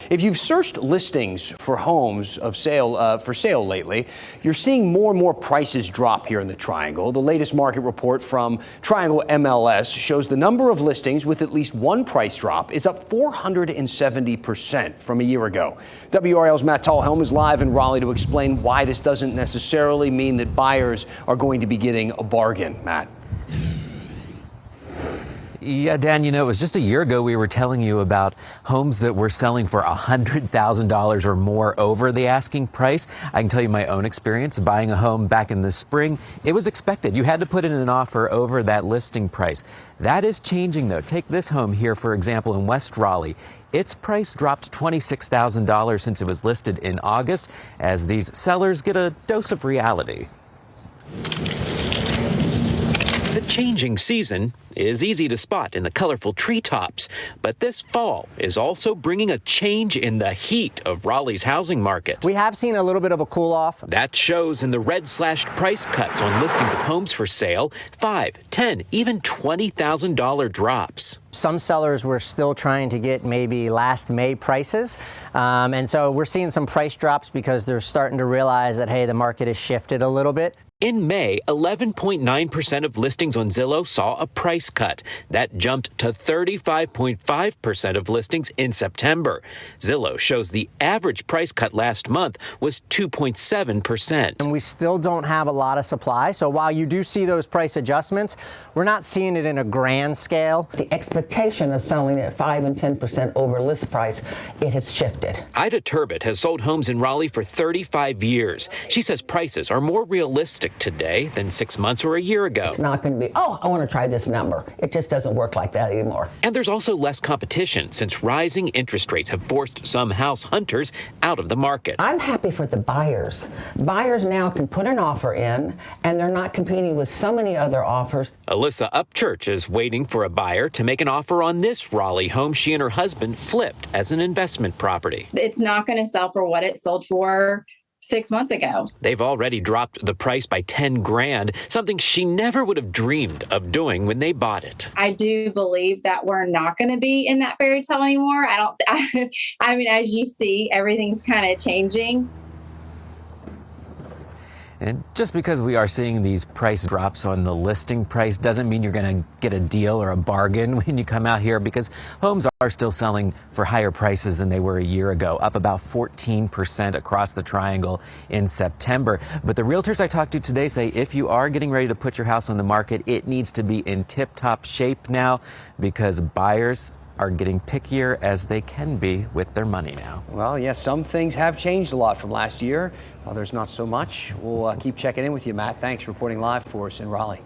If you've searched listings for homes for sale lately, you're seeing more and more prices drop here in the Triangle. The latest market report from Triangle MLS shows the number of listings with at least one price drop is up 470% from a year ago. WRAL's Matt Tallhelm is live in Raleigh to explain why this doesn't necessarily mean that buyers are going to be getting a bargain. Matt. Yeah, Dan, it was just a year ago we were telling you about homes that were selling for $100,000 or more over the asking price. I can tell you my own experience buying a home back in the spring. It was expected. You had to put in an offer over that listing price. That is changing, though. Take this home here, for example, in West Raleigh. Its price dropped $26,000 since it was listed in August, as these sellers get a dose of reality. The changing season is easy to spot in the colorful treetops, but this fall is also bringing a change in the heat of Raleigh's housing market. We have seen a little bit of a cool off. That shows in the red-slashed price cuts on listings of homes for sale, $5,000, $10,000, even $20,000 drops. Some sellers were still trying to get maybe last May prices. And so we're seeing some price drops because they're starting to realize that, hey, the market has shifted a little bit. In May, 11.9% of listings on Zillow saw a price cut. That jumped to 35.5% of listings in September. Zillow shows the average price cut last month was 2.7%. And we still don't have a lot of supply. So while you do see those price adjustments, we're not seeing it in a grand scale. The expectation of selling at 5 and 10% over list price, it has shifted. Ida Turbot has sold homes in Raleigh for 35 years. She says prices are more realistic today than 6 months or a year ago. It's not going to be, oh, I want to try this number. It just doesn't work like that anymore. And there's also less competition since rising interest rates have forced some house hunters out of the market. I'm happy for the buyers. Buyers now can put an offer in, and they're not competing with so many other offers. Alyssa Upchurch is waiting for a buyer to make an offer on this Raleigh home she and her husband flipped as an investment property. It's not going to sell for what it sold for 6 months ago. They've already dropped the price by 10 grand, something she never would have dreamed of doing when they bought it. I do believe that we're not going to be in that fairy tale anymore. I mean, as you see, everything's kind of changing. And just because we are seeing these price drops on the listing price doesn't mean you're going to get a deal or a bargain when you come out here, because homes are still selling for higher prices than they were a year ago, up about 14% across the Triangle in September. But the realtors I talked to today say if you are getting ready to put your house on the market, it needs to be in tip-top shape now, because buyers are getting pickier as they can be with their money now. Well, yes, some things have changed a lot from last year. Others not so much. We'll keep checking in with you, Matt. Thanks for reporting live for us in Raleigh.